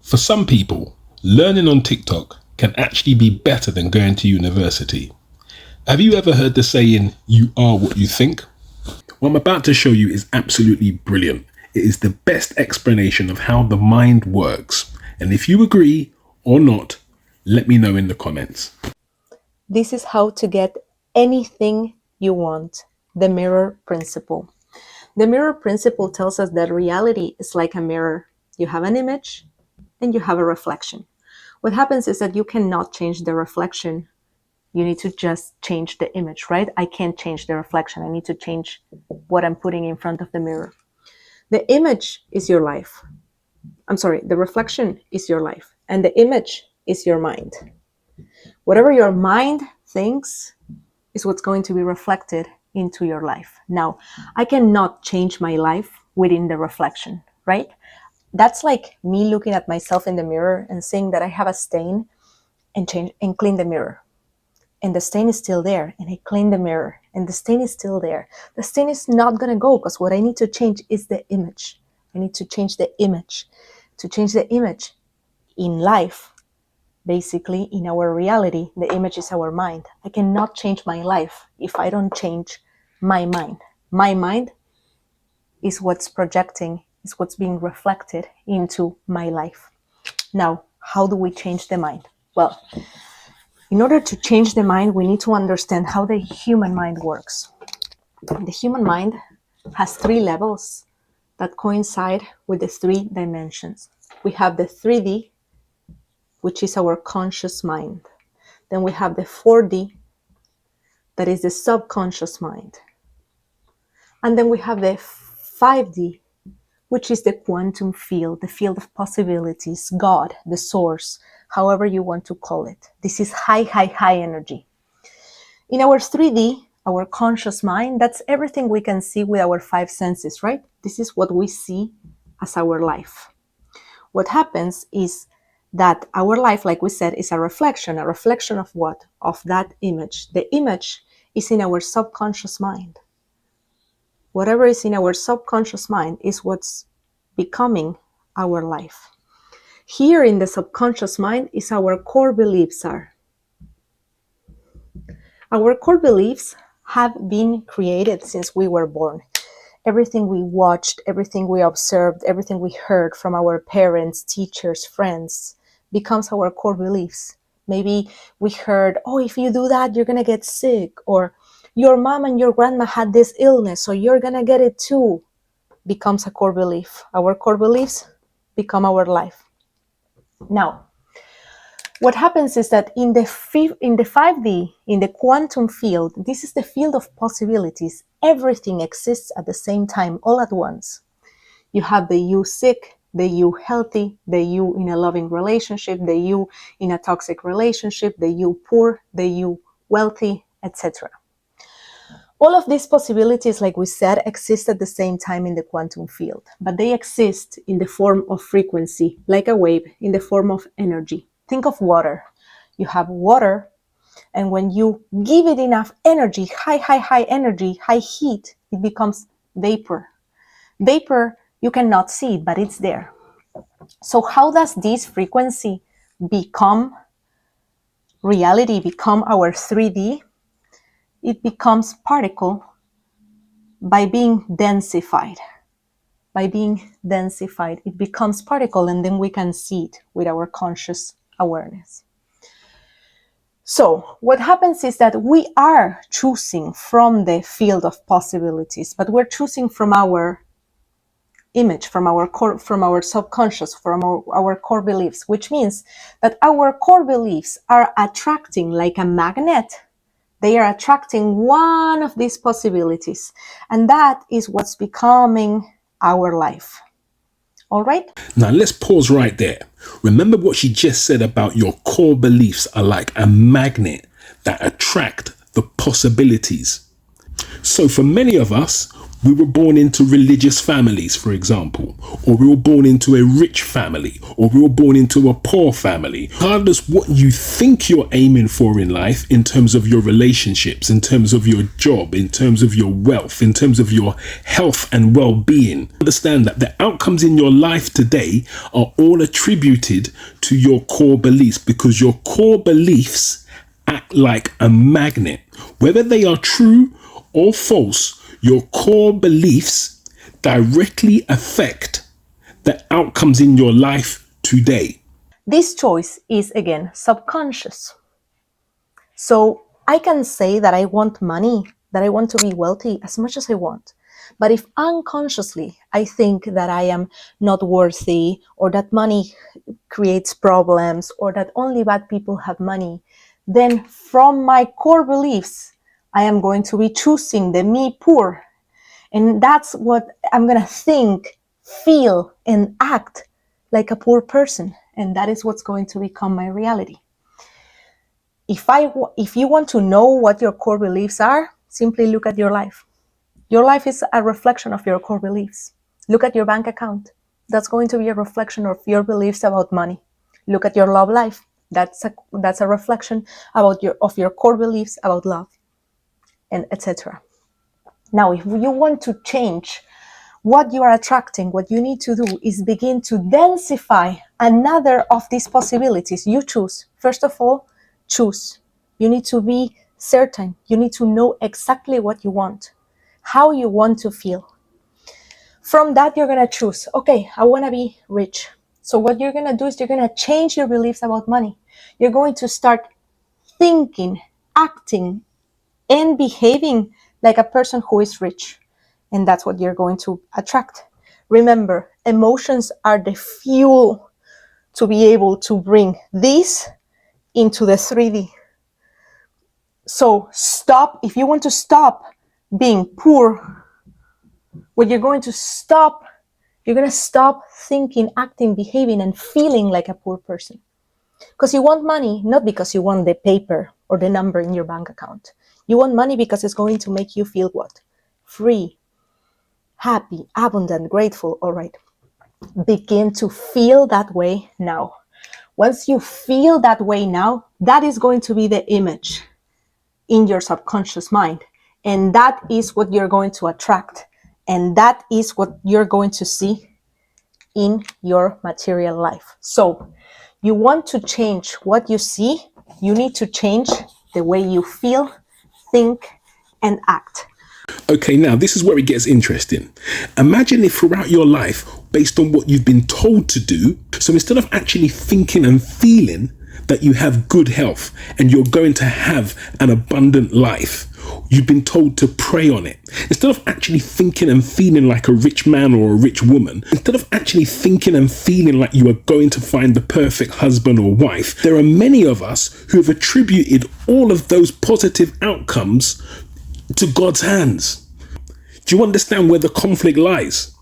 For some people, learning on TikTok can actually be better than going to university. Have you ever heard the saying, you are what you think? What I'm about to show you is absolutely brilliant. It is the best explanation of how the mind works. And if you agree or not, let me know in the comments. This is how to get anything you want. The mirror principle. The mirror principle tells us that reality is like a mirror. You have an image and you have a reflection. What happens is that you cannot change the reflection. You need to just change the image, right? I can't change the reflection. I need to change what I'm putting in front of the mirror. The image is your life. The reflection is your life. And the image is your mind. Whatever your mind thinks is what's going to be reflected into your life. Now, I cannot change my life within the reflection, right? That's like me looking at myself in the mirror and seeing that I have a stain and clean the mirror. And the stain is still there, and I clean the mirror, and the stain is still there. The stain is not going to go because what I need to change is the image. I need to change the image. To change the image in life, basically in our reality, the image is our mind. I cannot change my life if I don't change my mind. My mind is what's projecting, is what's being reflected into my life. Now, how do we change the mind? Well, in order to change the mind, we need to understand how the human mind works. The human mind has 3 levels that coincide with the 3 dimensions. We have the 3D, which is our conscious mind. Then we have the 4D, that is the subconscious mind. And then we have the 5D, which is the quantum field, the field of possibilities, God, the source, however you want to call it. This is high energy. In our 3D, our conscious mind, that's everything we can see with our 5 senses, right? This is what we see as our life. What happens is that our life, like we said, is a reflection of what? Of that image. The image is in our subconscious mind. Whatever is in our subconscious mind is what's becoming our life. Here in the subconscious mind is our core beliefs are. Our core beliefs have been created since we were born. Everything we watched, everything we observed, everything we heard from our parents, teachers, friends becomes our core beliefs. Maybe we heard, oh, if you do that, you're going to get sick. Or your mom and your grandma had this illness, so you're going to get it too. Becomes a core belief. Our core beliefs become our life. Now, what happens is that in the 5D, in the quantum field, this is the field of possibilities. Everything exists at the same time, all at once. You have the you sick, the you healthy, the you in a loving relationship, the you in a toxic relationship, the you poor, the you wealthy, etc. All of these possibilities, like we said, exist at the same time in the quantum field, but they exist in the form of frequency, like a wave, in the form of energy. Think of water. You have water, and when you give it enough energy, high energy, high heat, it becomes vapor. Vapor, you cannot see it, but it's there. So how does this frequency become reality, become our 3D? It becomes particle by being densified. By being densified, it becomes particle, and then we can see it with our conscious awareness. So what happens is that we are choosing from the field of possibilities, but we're choosing from our image, from our core, from our subconscious, from our core beliefs, which means that our core beliefs are attracting like a magnet. They are attracting one of these possibilities, and that is what's becoming our life. All right? Now let's pause right there. Remember what she just said about your core beliefs are like a magnet that attract the possibilities. So for many of us, We were born into religious families, for example, or we were born into a rich family, or we were born into a poor family. Regardless what you think you're aiming for in life, in terms of your relationships, in terms of your job, in terms of your wealth, in terms of your health and well-being, understand that the outcomes in your life today are all attributed to your core beliefs, because your core beliefs act like a magnet. Whether they are true or false, your core beliefs directly affect the outcomes in your life today. This choice is, again, subconscious. So I can say that I want money, that I want to be wealthy as much as I want. But if unconsciously I think that I am not worthy, or that money creates problems, or that only bad people have money, then from my core beliefs, I am going to be choosing the me poor. And that's what I'm going to think, feel, and act like a poor person. And that is what's going to become my reality. If you want to know what your core beliefs are, simply look at your life. Your life is a reflection of your core beliefs. Look at your bank account. That's going to be a reflection of your beliefs about money. Look at your love life. That's a reflection of your core beliefs about love, and etc. Now, if you want to change what you are attracting, what you need to do is begin to densify another of these possibilities. You choose. First of all, choose. You need to be certain. You need to know exactly what you want, how you want to feel. From that, you're going to choose, okay, I want to be rich. So what you're going to do is you're going to change your beliefs about money. You're going to start thinking, acting, and behaving like a person who is rich. And that's what you're going to attract. Remember, emotions are the fuel to be able to bring this into the 3D. So stop, if you want to stop being poor, what you're going to stop thinking, acting, behaving, and feeling like a poor person. Because you want money, not because you want the paper or the number in your bank account. You want money because it's going to make you feel what? Free, happy, abundant, grateful. All right. Begin to feel that way now. Once you feel that way now, that is going to be the image in your subconscious mind. And that is what you're going to attract. And that is what you're going to see in your material life. So you want to change what you see, you need to change the way you feel, think, and act. Okay, now this is where it gets interesting. Imagine if throughout your life, based on what you've been told to do, so instead of actually thinking and feeling that you have good health and you're going to have an abundant life, you've been told to pray on it. Instead of actually thinking and feeling like a rich man or a rich woman, instead of actually thinking and feeling like you are going to find the perfect husband or wife, there are many of us who have attributed all of those positive outcomes to God's hands. Do you understand where the conflict lies?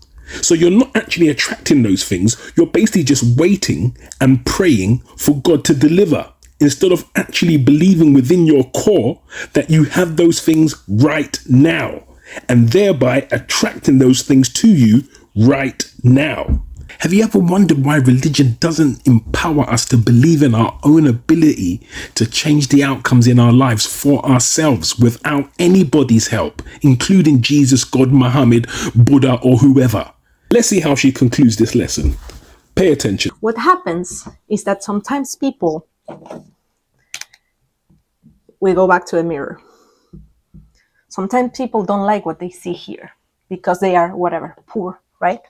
So you're not actually attracting those things. You're basically just waiting and praying for God to deliver, instead of actually believing within your core that you have those things right now, and thereby attracting those things to you right now. Have you ever wondered why religion doesn't empower us to believe in our own ability to change the outcomes in our lives for ourselves without anybody's help, including Jesus, God, Muhammad, Buddha, or whoever? Let's see how she concludes this lesson. Pay attention. What happens is that sometimes people, we go back to a mirror. Sometimes people don't like what they see here because they are whatever, poor, right?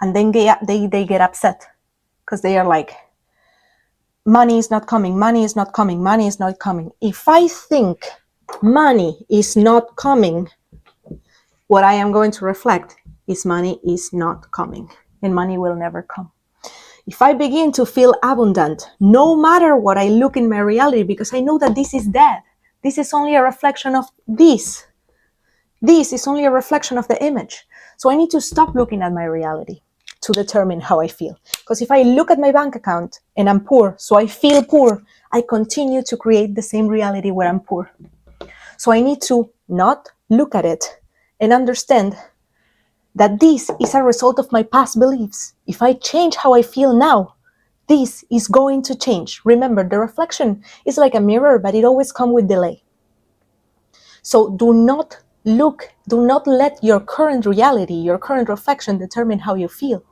And then they get upset because they are like, money is not coming, money is not coming, money is not coming. If I think money is not coming, what I am going to reflect is money is not coming, and money will never come. If I begin to feel abundant, no matter what I look in my reality, because I know that this is dead, this is only a reflection of this. This is only a reflection of the image. So I need to stop looking at my reality to determine how I feel. Because if I look at my bank account and I'm poor, so I feel poor, I continue to create the same reality where I'm poor. So I need to not look at it and understand that this is a result of my past beliefs. If I change how I feel now, this is going to change. Remember, the reflection is like a mirror, but it always comes with delay. So do not let your current reality, your current reflection determine how you feel.